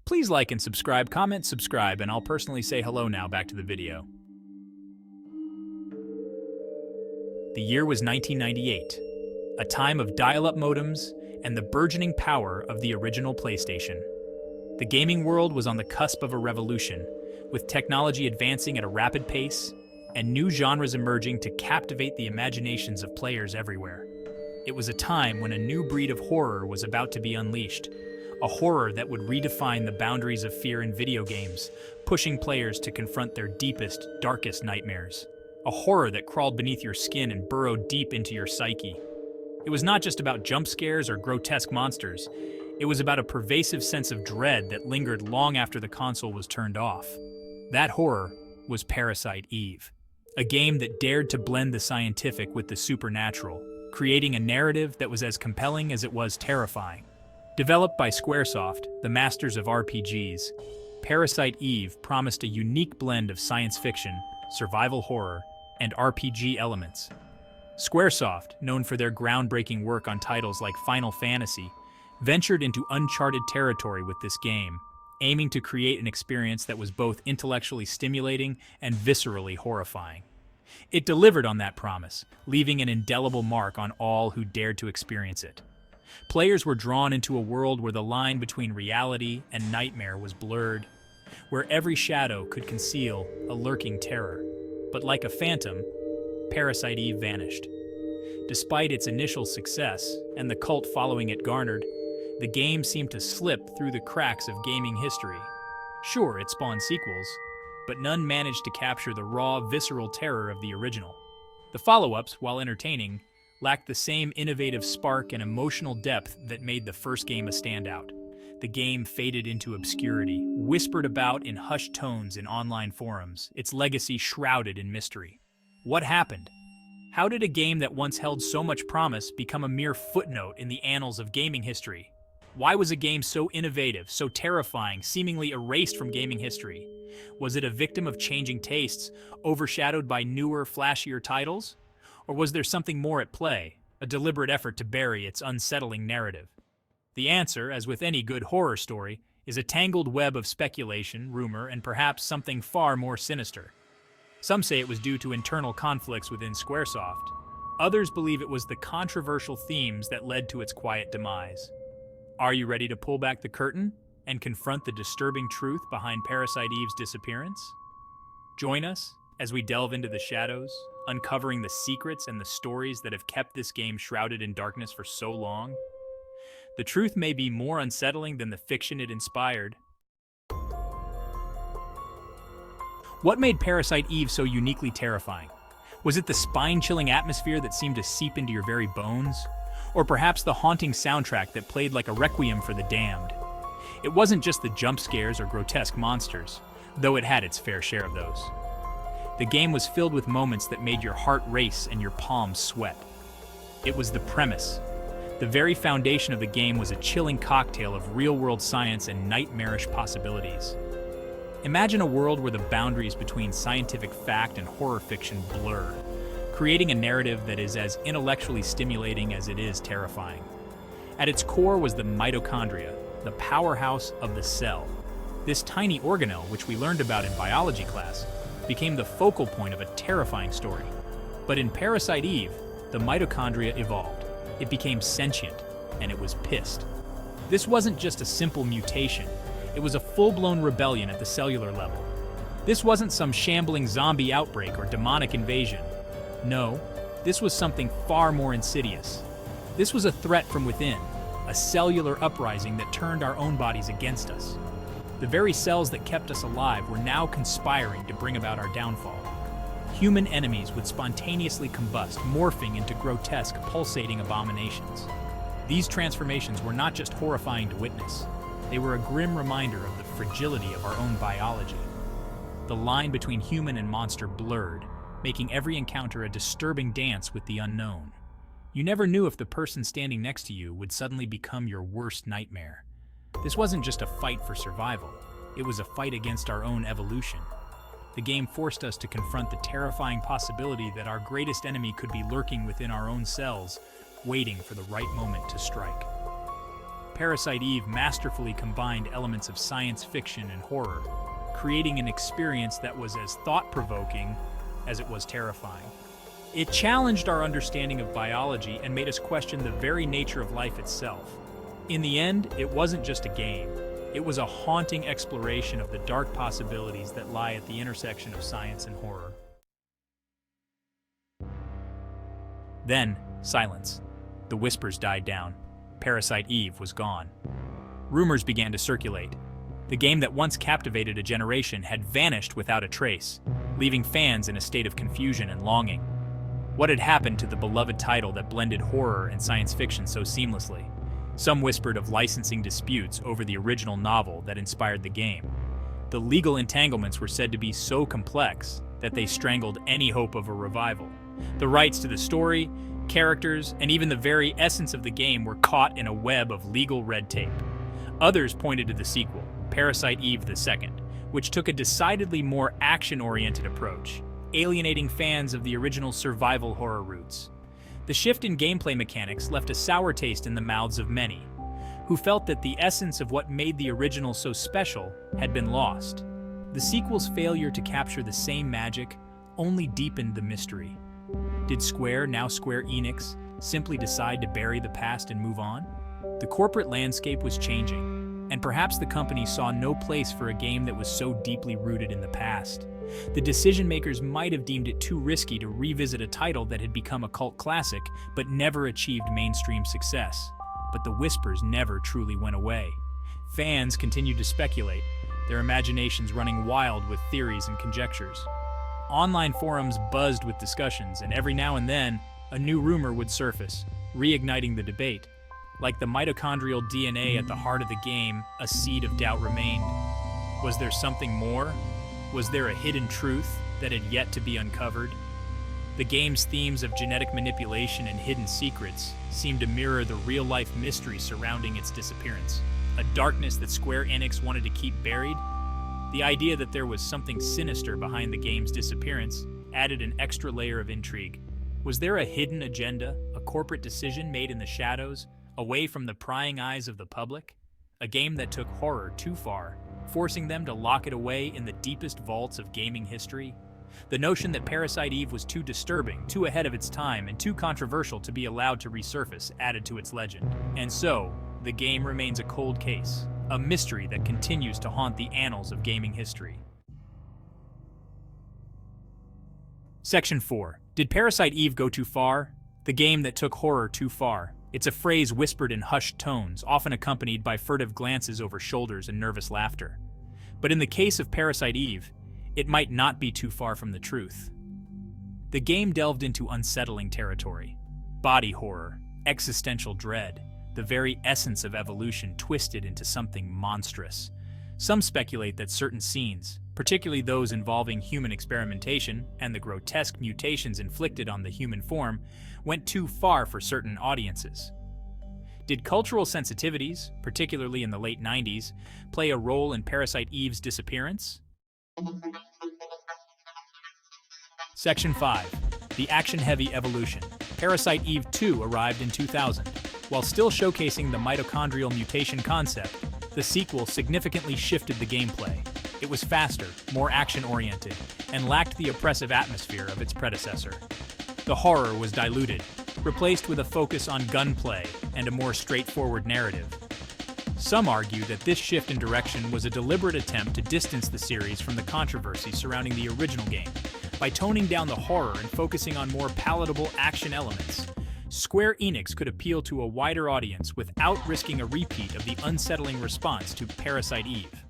Please like and subscribe, comment, subscribe, and I'll personally say hello now. Back to the video. The year was 1998, a time of dial-up modems and the burgeoning power of the original PlayStation. The gaming world was on the cusp of a revolution, with technology advancing at a rapid pace and new genres emerging to captivate the imaginations of players everywhere. It was a time when a new breed of horror was about to be unleashed, a horror that would redefine the boundaries of fear in video games, pushing players to confront their deepest, darkest nightmares. A horror that crawled beneath your skin and burrowed deep into your psyche. It was not just about jump scares or grotesque monsters. It was about a pervasive sense of dread that lingered long after the console was turned off. That horror was Parasite Eve, a game that dared to blend the scientific with the supernatural, creating a narrative that was as compelling as it was terrifying. Developed by Squaresoft, the masters of RPGs, Parasite Eve promised a unique blend of science fiction, survival horror, and RPG elements. Squaresoft, known for their groundbreaking work on titles like Final Fantasy, ventured into uncharted territory with this game, aiming to create an experience that was both intellectually stimulating and viscerally horrifying. It delivered on that promise, leaving an indelible mark on all who dared to experience it. Players were drawn into a world where the line between reality and nightmare was blurred, where every shadow could conceal a lurking terror. But like a phantom, Parasite Eve vanished. Despite its initial success and the cult following it garnered, the game seemed to slip through the cracks of gaming history. Sure, it spawned sequels, but none managed to capture the raw, visceral terror of the original. The follow-ups, while entertaining, lacked the same innovative spark and emotional depth that made the first game a standout. The game faded into obscurity, whispered about in hushed tones in online forums, its legacy shrouded in mystery. What happened? How did a game that once held so much promise become a mere footnote in the annals of gaming history? Why was a game so innovative, so terrifying, seemingly erased from gaming history? Was it a victim of changing tastes, overshadowed by newer, flashier titles? Or was there something more at play, a deliberate effort to bury its unsettling narrative? The answer, as with any good horror story, is a tangled web of speculation, rumor, and perhaps something far more sinister. Some say it was due to internal conflicts within Squaresoft. Others believe it was the controversial themes that led to its quiet demise. Are you ready to pull back the curtain and confront the disturbing truth behind Parasite Eve's disappearance? Join us as we delve into the shadows, uncovering the secrets and the stories that have kept this game shrouded in darkness for so long. The truth may be more unsettling than the fiction it inspired. What made Parasite Eve so uniquely terrifying? Was it the spine-chilling atmosphere that seemed to seep into your very bones? Or perhaps the haunting soundtrack that played like a requiem for the damned? It wasn't just the jump scares or grotesque monsters, though it had its fair share of those. The game was filled with moments that made your heart race and your palms sweat. It was the premise. The very foundation of the game was a chilling cocktail of real-world science and nightmarish possibilities. Imagine a world where the boundaries between scientific fact and horror fiction blur, creating a narrative that is as intellectually stimulating as it is terrifying. At its core was the mitochondria, the powerhouse of the cell. This tiny organelle, which we learned about in biology class, became the focal point of a terrifying story. But in Parasite Eve, the mitochondria evolved. It became sentient, and it was pissed. This wasn't just a simple mutation. It was a full-blown rebellion at the cellular level. This wasn't some shambling zombie outbreak or demonic invasion. No, this was something far more insidious. This was a threat from within, a cellular uprising that turned our own bodies against us. The very cells that kept us alive were now conspiring to bring about our downfall. Human enemies would spontaneously combust, morphing into grotesque, pulsating abominations. These transformations were not just horrifying to witness. They were a grim reminder of the fragility of our own biology. The line between human and monster blurred, making every encounter a disturbing dance with the unknown. You never knew if the person standing next to you would suddenly become your worst nightmare. This wasn't just a fight for survival. It was a fight against our own evolution. The game forced us to confront the terrifying possibility that our greatest enemy could be lurking within our own cells, waiting for the right moment to strike. Parasite Eve masterfully combined elements of science fiction and horror, creating an experience that was as thought-provoking as it was terrifying. It challenged our understanding of biology and made us question the very nature of life itself. In the end, it wasn't just a game. It was a haunting exploration of the dark possibilities that lie at the intersection of science and horror. Then, silence. The whispers died down. Parasite Eve was gone. Rumors began to circulate. The game that once captivated a generation had vanished without a trace, leaving fans in a state of confusion and longing. What had happened to the beloved title that blended horror and science fiction so seamlessly? Some whispered of licensing disputes over the original novel that inspired the game. The legal entanglements were said to be so complex that they strangled any hope of a revival. The rights to the story, characters, and even the very essence of the game were caught in a web of legal red tape. Others pointed to the sequel, Parasite Eve II, which took a decidedly more action-oriented approach, alienating fans of the original survival horror roots. The shift in gameplay mechanics left a sour taste in the mouths of many, who felt that the essence of what made the original so special had been lost. The sequel's failure to capture the same magic only deepened the mystery. Did Square, now Square Enix, simply decide to bury the past and move on? The corporate landscape was changing, and perhaps the company saw no place for a game that was so deeply rooted in the past. The decision-makers might have deemed it too risky to revisit a title that had become a cult classic but never achieved mainstream success. But the whispers never truly went away. Fans continued to speculate, their imaginations running wild with theories and conjectures. Online forums buzzed with discussions, and every now and then, a new rumor would surface, reigniting the debate. Like the mitochondrial DNA at the heart of the game, a seed of doubt remained. Was there something more? Was there a hidden truth that had yet to be uncovered? The game's themes of genetic manipulation and hidden secrets seemed to mirror the real-life mystery surrounding its disappearance, a darkness that Square Enix wanted to keep buried. The idea that there was something sinister behind the game's disappearance added an extra layer of intrigue. Was there a hidden agenda, a corporate decision made in the shadows, away from the prying eyes of the public? A game that took horror too far, forcing them to lock it away in the deepest vaults of gaming history? The notion that Parasite Eve was too disturbing, too ahead of its time, and too controversial to be allowed to resurface added to its legend. And so, the game remains a cold case, a mystery that continues to haunt the annals of gaming history. Section 4. Did Parasite Eve go too far? The game that took horror too far. It's a phrase whispered in hushed tones, often accompanied by furtive glances over shoulders and nervous laughter. But in the case of Parasite Eve, it might not be too far from the truth. The game delved into unsettling territory. Body horror, existential dread, the very essence of evolution twisted into something monstrous. Some speculate that certain scenes, particularly those involving human experimentation and the grotesque mutations inflicted on the human form, went too far for certain audiences. Did cultural sensitivities, particularly in the late 90s, play a role in Parasite Eve's disappearance? Section 5. The action-heavy evolution. Parasite Eve 2 arrived in 2000. While still showcasing the mitochondrial mutation concept, the sequel significantly shifted the gameplay. It was faster, more action-oriented, and lacked the oppressive atmosphere of its predecessor. The horror was diluted, replaced with a focus on gunplay and a more straightforward narrative. Some argue that this shift in direction was a deliberate attempt to distance the series from the controversy surrounding the original game, by toning down the horror and focusing on more palatable action elements. Square Enix could appeal to a wider audience without risking a repeat of the unsettling response to Parasite Eve.